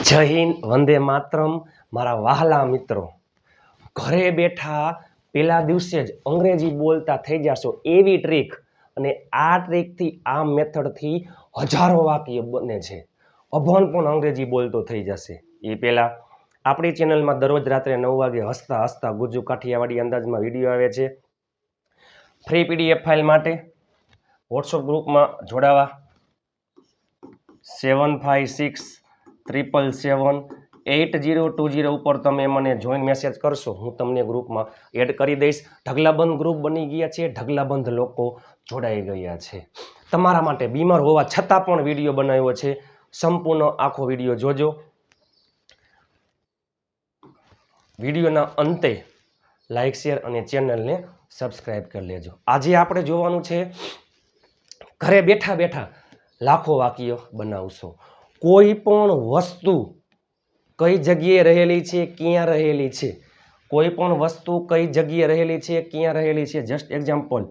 જય હિન્દ, વંદે માતરમ। મારા વહાલા મિત્રો, ઘરે બેઠા પેલા દિવસે જ અંગ્રેજી બોલતા થઈ જશો એવી ટ્રીક, અને આ ટ્રીકથી, આ મેથડથી હજારો વાક્ય બને છે। અભણ પણ અંગ્રેજી બોલતો થઈ જશે। એ પહેલા આપણી ચેનલમાં દરરોજ રાત્રે 9 વાગે હસતા હસતા ગુજ્જુ કાઠિયાવાડી અંદાજમાં વિડીયો આવે છે। ફ્રી પીડીએફ ફાઇલ માટે વોટ્સઅપ ગ્રુપમાં જોડાવા 7567778020 ઉપર તમે મને જોઈન મેસેજ કરશો, હું તમને ગ્રુપમાં એડ કરી દઈશ। ઢગલાબંધ ગ્રુપ બની ગયા છે, ઢગલાબંધ લોકો જોડાઈ ગયા છે। તમારા માટે બીમાર હોવા છતાં પણ વિડીયો બનાવ્યો છે, સંપૂર્ણ આખો વિડીયો જોજો। વિડીયોના અંતે લાઈક, શેર અને ચેનલને સબસ્ક્રાઈબ કરી લેજો। આજે આપણે જોવાનું છે, ઘરે બેઠા બેઠા લાખો વાક્ય બનાવશો। કોઈ પણ વસ્તુ કઈ જગ્યાએ રહેલી છે, ક્યાં રહેલી છે, કોઈ પણ વસ્તુ કઈ જગ્યાએ રહેલી છે, ક્યાં રહેલી છે। જસ્ટ એક્ઝામ્પલ,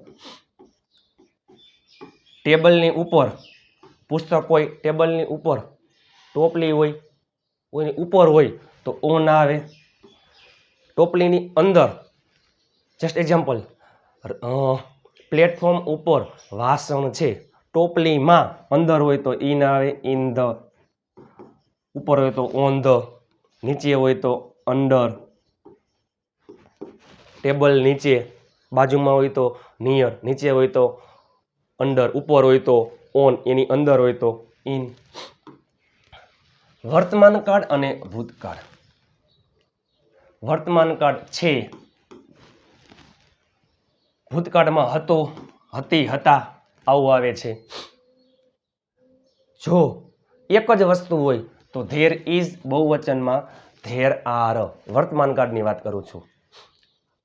ટેબલની ઉપર પુસ્તક હોય, ટેબલની ઉપર ટોપલી હોય, કોઈની ઉપર હોય તો ઓ ના આવે। ટોપલીની અંદર, જસ્ટ એક્ઝામ્પલ, પ્લેટફોર્મ ઉપર વાસણ છે, ટોપલીમાં અંદર હોય તો ઈ ના આવે, ઇન ધ, ઉપર હોય તો ઓન ધ, નીચે હોય તો અંડર, ટેબલ નીચે, બાજુમાં હોય તો નિયર, નીચે હોય તો અંડર, ઉપર હોય તો ઓન, એની અંદર હોય તો ઇન। વર્તમાન કાળ અને ભૂતકાળ। વર્તમાન કાળ છે, ભૂતકાળમાં હતો, હતી, હતા, આવું આવે છે। જો એક જ વસ્તુ હોય તો ધેર ઇઝ બહુવચનમાં ધેર આર, વર્તમાન કાળની વાત કરું છું।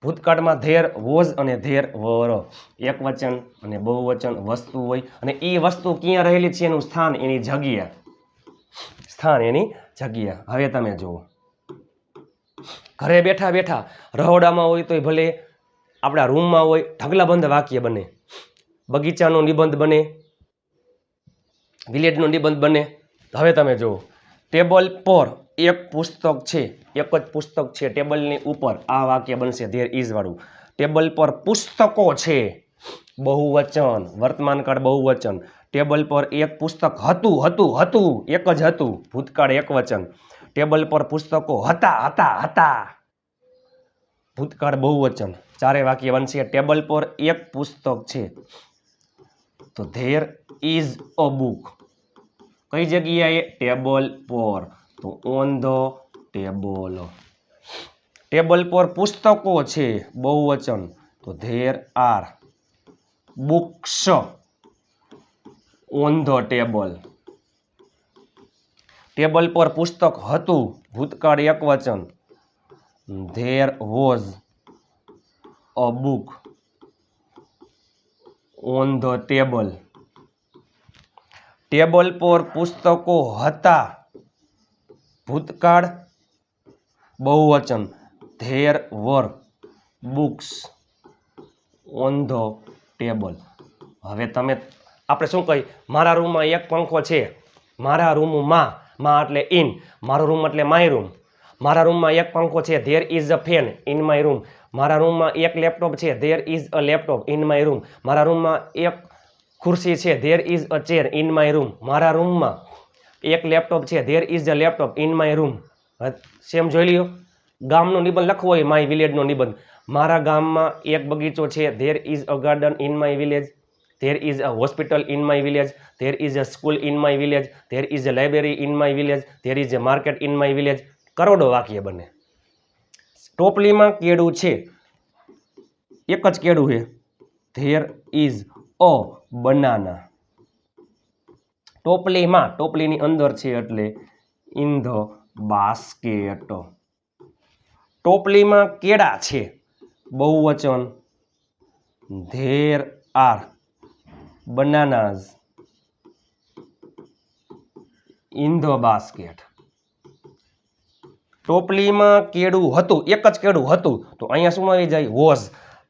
ભૂતકાળમાં ધેર વોઝ અને ધેર વર, એક વચન અને બહુવચન વસ્તુ હોય, અને એ વસ્તુ ક્યાં રહેલી છે, એનું સ્થાન, એની જગ્યા, સ્થાન એની જગ્યા। હવે તમે જુઓ, ઘરે બેઠા બેઠા રહોડામાં હોય તોય ભલે, આપણા રૂમમાં હોય, ઢગલાબંધ વાક્ય બને। બગીચાનો નિબંધ બને, વિલેજનો નિબંધ બને। હવે તમે જુઓ, ટેબલ પર એક પુસ્તક છે, એક જ પુસ્તક છે, ટેબલની ઉપર, આ વાક્ય બનશે ધેર ઇઝ વાળું। ટેબલ પર પુસ્તકો છે, બહુવચન, વર્તમાન કાળ બહુવચન। ટેબલ પર એક પુસ્તક હતું, હતું, હતું, એક જ હતું, ભૂતકાળ એક વચન। ટેબલ પર પુસ્તકો હતા, હતા, હતા, ભૂતકાળ બહુવચન, ચારે વાક્ય બનશે। ટેબલ પર એક પુસ્તક છે તો ધેર ઇઝ અ બુક, કઈ જગ્યાએ, ટેબલ પર, તો ઓન ધ ટેબલ। ટેબલ પર પુસ્તકો છે, બહુવચન, તો there R books on the table. Table પર પુસ્તક હતું, ભૂતકાળ એક વચન, there was a book on the table. Table પર પુસ્તકો હતા, ભૂતકાળ બહુવચન, there were books on the table. હવે તમે, આપણે શું કહી, મારા રૂમમાં એક પંખો છે, મારા રૂમમાં, માં એટલે ઇન, મારો રૂમ એટલે માય રૂમ, મારા રૂમમાં એક પંખો છે, there is a fan in my room, મારા રૂમમાં એક લેપટોપ છે, there is a laptop in my room, મારા રૂમમાં એક ખુરશી છે, there is a chair in my room, મારા રૂમમાં એક લેપટોપ છે, there is a laptop in my room. Same જોઈ લ્યો, ગામનો નિબંધ લખવો હોય, માય વિલેજનો નિબંધ, મારા ગામમાં એક બગીચો છે, there is a garden in my village, there is a hospital in my village, there is a school in my village, there is a library in my village, there is a market in my village। કરોડો વાક્ય બને। ટોપલીમાં કેળું છે, એક જ કેળું છે, there is a banana। ટોપલીમાં, ટોપલીની અંદર છે એટલે in the basket। ટોપલીમાં કેળા છે, બહુવચન, there are bananas in the basket। ટોપલીમાં કેળું હતું, એક જ કેળું હતું, તો અહીંયા શું આવી જાય, was,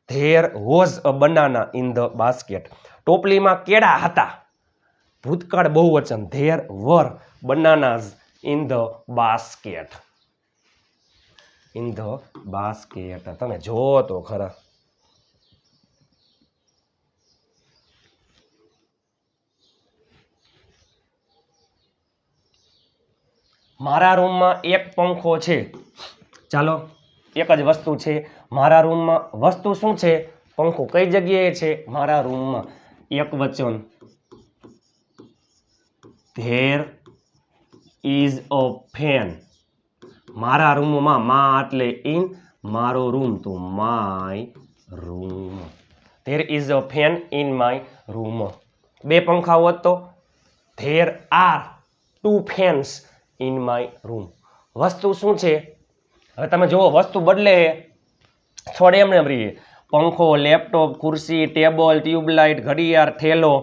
there was a banana in the basket। ટોપલીમાં કેળા હતા, ભૂતકાળ બહુવચન, there were bananas in the basket. In the basket. તમે જોવો તો ખરા. મારા રૂમમાં એક પંખો છે. ચાલો, એક જ વસ્તુ છે મારા રૂમમાં. વસ્તુ શું છે? પંખો. કઈ જગ્યાએ છે? મારા રૂમમાં. એક વચન. There is a fan. મારા રૂમમાં. માં એટલે ઇન. મારો રૂમ તો my room. There is a fan in my room. બે પંખા હોત તો there R 2 fans in my room. વસ્તુ શું છે? હવે તમે જુઓ, વસ્તુ બદલે છોડે એમને એમ રહીએ. પંખો, લેપટોપ, ખુરશી, ટેબલ, ટ્યુબલાઇટ, ઘડિયાળ, થેલો.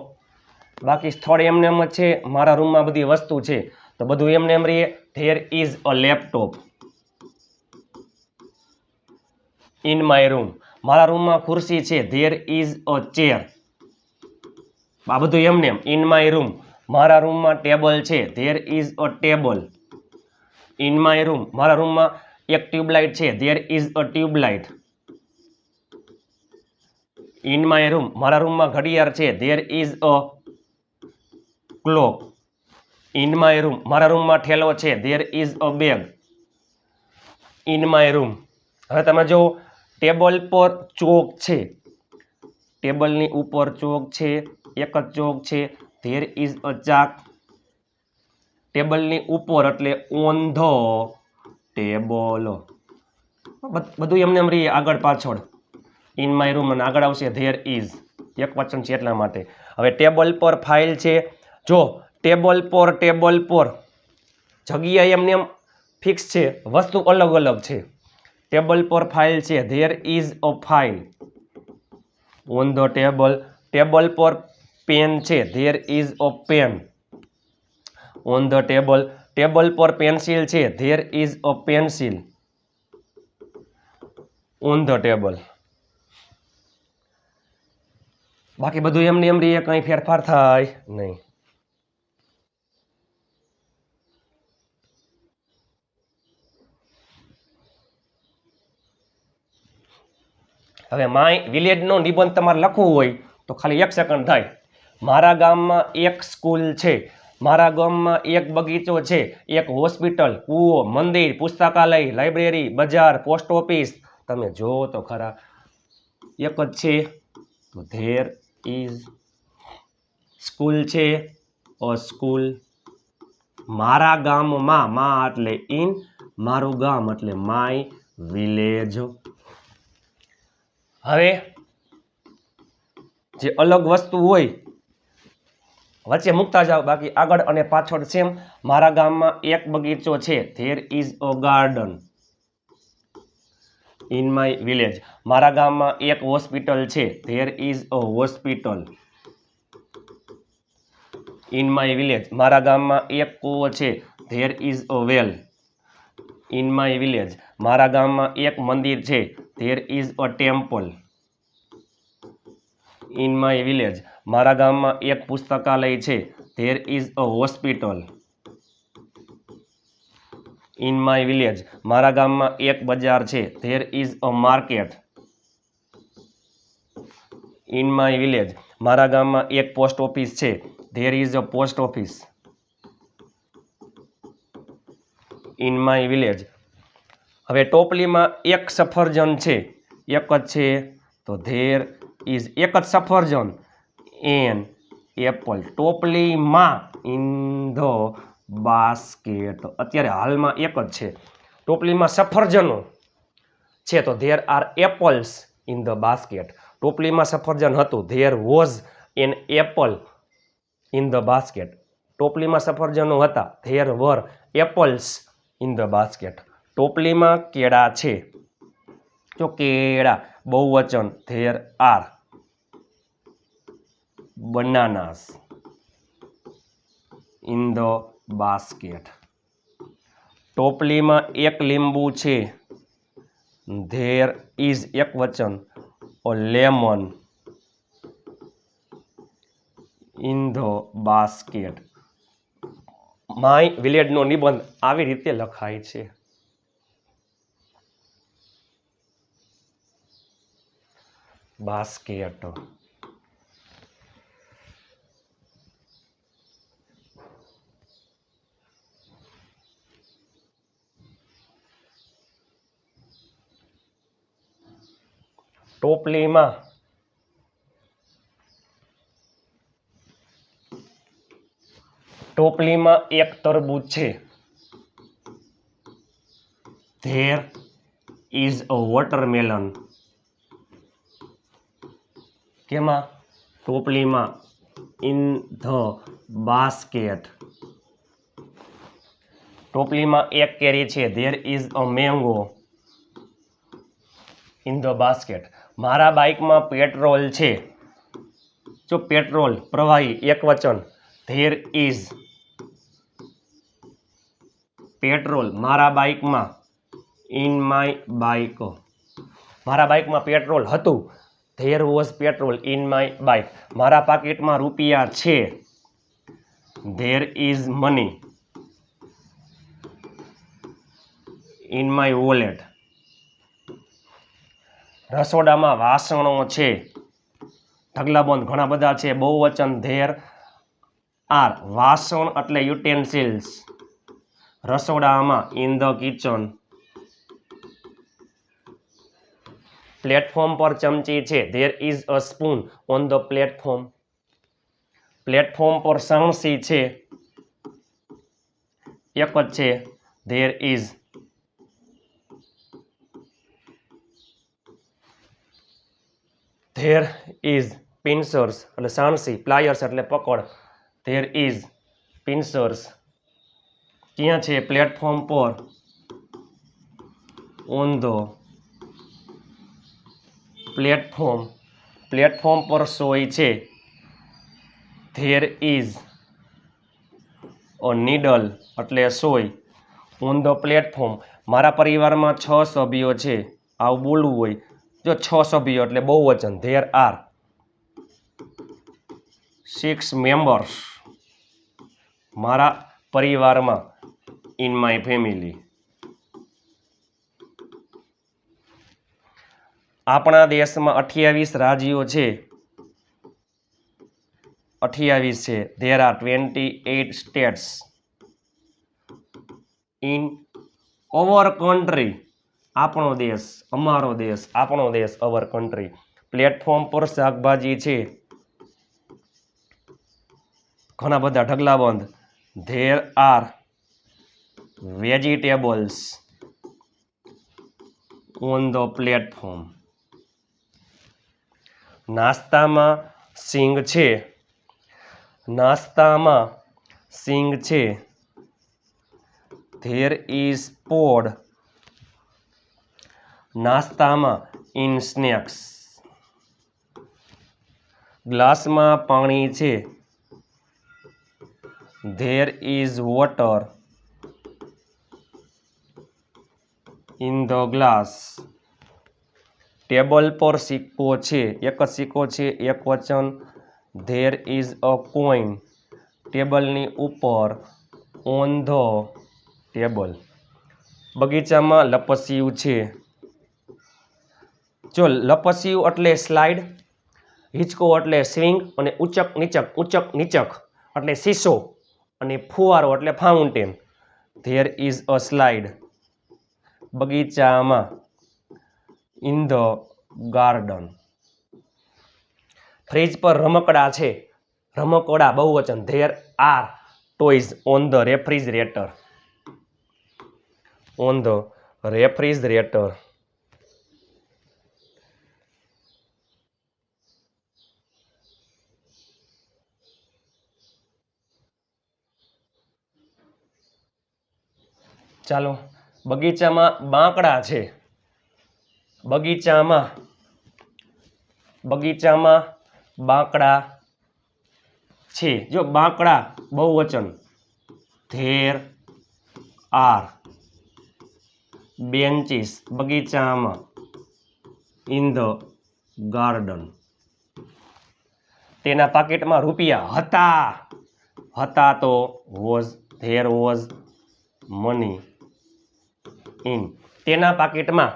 બાકી સ્થળ એમને એમ જ છે. મારા રૂમમાં બધી વસ્તુ છે તો બધું એમને એમ રહીએ. There is a laptop in my room. મારા રૂમમાં ખુરશી છે. There is a chair. આ બધું એમને એમ. In my room. મારા રૂમમાં ટેબલ છે. There is a table in my room. મારા રૂમમાં એક ટ્યુબલાઇટ છે. There is a tube light in my room. મારા રૂમમાં ઘડિયાળ છે. There is a clock in my room. મારા રૂમમાં ઠેલો છે. There is a bag in my room. હવે તમે જો, ટેબલ પર ચોક છે. ટેબલની ઉપર ચોક છે. એક જ ચોક છે. ધેર ઇઝ અ ચાક. ટેબલની ઉપર એટલે ઓન ધ ટેબલ. બધું એમને એમ રહીએ આગળ પાછળ. ઇન માય રૂમ અને આગળ આવશે ધેર ઇઝ. એક વચન છે એટલા માટે. હવે ટેબલ પર ફાઇલ છે. જો, ટેબલ પર જગ્યા એમને એમ ફિક્સ છે, વસ્તુ અલગ અલગ છે. ટેબલ પર ફાઇલ છે. There is a file on the table. Table પર પેન છે. There is a pen on the table. Table પર પેન્સિલ છે. There is a pencil on the table. બાકી બધું એમને એમ રહીએ, કંઈ ફેરફાર થાય નહીં. હવે માય વિલેજનો નિબંધ તમારે લખવું હોય તો ખાલી 1 સેકન્ડ થાય. મારા ગામમાં એક સ્કૂલ છે. મારા ગામમાં એક બગીચો છે. એક હોસ્પિટલ, કૂવો, મંદિર, પુસ્તકાલય, લાઇબ્રેરી, બજાર, પોસ્ટ ઓફિસ. તમે જોવો તો ખરા. એક જ છે તો ધેર ઇઝ. સ્કૂલ છે. અ સ્કૂલ. મારા ગામમાં. માં એટલે ઇન. મારું ગામ એટલે માય વિલેજ. હવે જે અલગ વસ્તુ હોય વચ્ચે મૂકતા જાઓ, બાકી આગળ અને પાછળ સેમ. મારા ગામમાં એક બગીચો છે. There is a garden in my village. મારા ગામમાં એક હોસ્પિટલ છે. There is a hospital in my village. મારા ગામમાં એક કૂવો છે. There is a well in my village. મારા ગામમાં એક મંદિર છે. There is a temple in my village. મારા ગામમાં એક પુસ્તકાલય છે. There is a hospital in my village. મારા ગામમાં એક બજાર છે. There is a market in my village. મારા ગામમાં એક પોસ્ટ ઓફિસ છે. There is a post office in my village. હવે ટોપલીમાં એક સફરજન છે. એક જ છે તો ધેર ઇઝ. એક જ સફરજન એન એપલ. ટોપલીમાં ઇન ધ બાસ્કેટ. અત્યારે હાલમાં એક જ છે. ટોપલીમાં સફરજનો છે તો there are apples in the basket. ટોપલીમાં સફરજન હતું. There was an apple in the basket. ટોપલીમાં સફરજનો હતા. There were apples in the basket. ટોપલીમાં કેળા છે. તો કેળા બહુવચન. There are bananas in the basket. ટોપલીમાં એક લીંબુ છે. ધેર ઇઝ એક વચન a lemon in the basket. My વિલેજનો નિબંધ આવી રીતે લખાય છે. બાસ્કેટ. ટોપલીમાં. ટોપલીમાં એક તરબૂચ છે. There is a watermelon. કેમાં? ટોપલીમાં. In the basket. ટોપલીમાં એક કેરી છે. There is a mango in the basket. મારા બાઇકમાં પેટ્રોલ છે. જો પેટ્રોલ પ્રવાહી એક વચન. ધેર ઇઝ પેટ્રોલ મારા બાઇકમાં. In my bike. મારા બાઇકમાં પેટ્રોલ હતું. There was petrol in my bike. મારા પાકીટમાં રૂપિયા છે. There is money in my wallet. રસોડામાં વાસણો છે. ઢગલાબંધ ઘણા બધા છે. બહુવચન. There R. વાસણ એટલે યુટેન્સિલ્સ. રસોડામાં. In the kitchen. પ્લેટફોર્મ પર ચમચી છે. There is a spoon on the platform. Platform પર સાણસી છે. એક જ છે. There is. There is pincers એટલે સાણસી. પ્લાયર્સ એટલે પકડ. There is pincers. ક્યાં છે? પ્લેટફોર્મ પર. On the platform. પ્લેટફોર્મ પર સોય છે. ધેર ઇઝ અ નીડલ એટલે સોય. On the platform. મારા પરિવારમાં 6 સભ્યો છે. આવું બોલવું હોય. જો 6 સભ્યો એટલે બહુવચન. ધેર આર 6 મેમ્બર્સ મારા પરિવારમાં. In my family. આપણા દેશમાં 28 રાજ્યો છે. 28 છે. There are 28 states in our country. આપણો દેશ. અમારો દેશ. આપણો દેશ. Our country. પ્લેટફોર્મ પર શાકભાજી છે. ઘણા બધા ઢગલાબંધ. There are vegetables on the platform. નાસ્તામાં સિંગ છે. નાસ્તામાં સિંગ છે. There is pod. નાસ્તામાં. In snacks. ગ્લાસમાં પાણી છે. There is water in the glass. Table પર સિક્કો છે. એક જ સિક્કો છે. એક વચન. There is a coin. ટેબલની ઉપર. On the table. બગીચામાં લપસ્યું છે. જો લપસ્યું એટલે સ્લાઇડ. હિંચકો એટલે સ્વિંગ. અને ઉચક નીચક એટલે શીશો. અને ફુવારો એટલે fountain. There is a slide. બગીચામાં. In the garden. ફ્રીજ પર રમકડા છે. રમકડા બહુવચન. There are toys on the refrigerator. On the refrigerator. ચાલો. બગીચામાં બાંકડા છે. બગીચામાં બાંકડા છે. જો બાંકડા બહુવચન. There are benches. બગીચામાં. In the garden. તેના પાકીટમાં રૂપિયા હતા. હતા તો was there was money in, તેના પાકીટમાં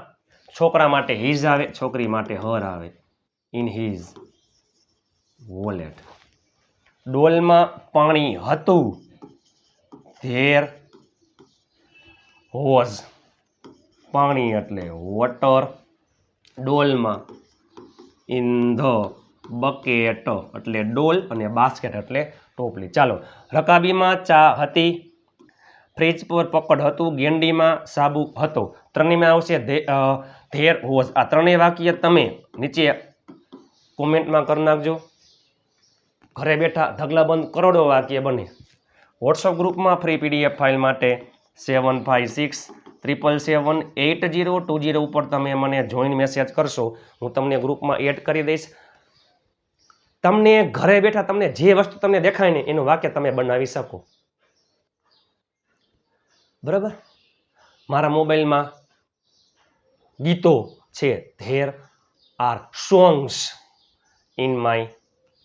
છોકરા માટે હિઝ આવે, છોકરી માટે હર આવે, ઇન હિઝ વોલેટ. ડોલમાં પાણી હતું, ધેર વોઝ, પાણી એટલે વોટર, ડોલમાં, ઇન ધ બકેટ એટલે ડોલ અને બાસ્કેટ એટલે ટોપલી. ચાલો, રકાબીમાં ચા હતી, ફ્રીજ પર પકડ હતું, ગેંડીમાં સાબુ હતો. ત્રણેયમાં આવશે ધેર વોઝ. આ ત્રણેય વાક્ય તમે નીચે કોમેન્ટમાં કરી નાખજો. ઘરે બેઠા ઢગલાબંધ કરોડો વાક્ય બને. વોટ્સઅપ ગ્રુપમાં ફ્રી PDF ફાઇલ માટે 7563778020 ઉપર તમે મને જોઈન મેસેજ કરશો, હું તમને ગ્રુપમાં એડ કરી દઈશ. તમને ઘરે બેઠા તમને જે વસ્તુ તમને દેખાય ને એનું વાક્ય તમે બનાવી શકો. બરાબર? મારા મોબાઈલમાં ગીતો છે, there are songs in my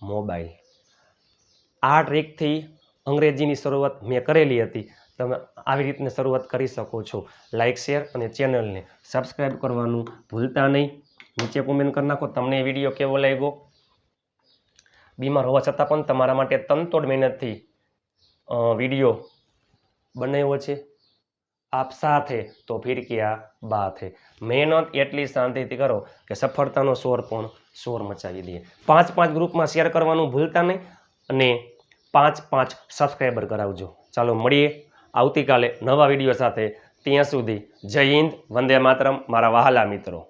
mobile. આ ટ્રીકથી અંગ્રેજીની શરૂઆત મેં કરેલી હતી. તમે આવી રીતની શરૂઆત કરી શકો છો. લાઇક, શેર અને ચેનલને સબસ્ક્રાઈબ કરવાનું ભૂલતા નહીં. નીચે કોમેન્ટ કરી નાખો તમને વિડીયો કેવો લાગ્યો. બીમાર હોવા છતાં પણ તમારા માટે તનતોડ મહેનતથી વિડીયો બનાવ્યો છે. આપ સાથે તો ફિર ક્યા બાત હે. મહેનત એટલી શાંતિથી કરો કે સફળતાનો શોર પણ શોર મચાવી દે. 5 ગ્રુપમાં શેર કરવાનું ભૂલતા નહીં અને 5 સબસ્ક્રાઈબર કરાવજો. ચાલો મળીએ આવતીકાલે નવા વિડીયો સાથે. ત્યાં સુધી જય હિન્દ, વંદે માતરમ મારા વહાલા મિત્રો.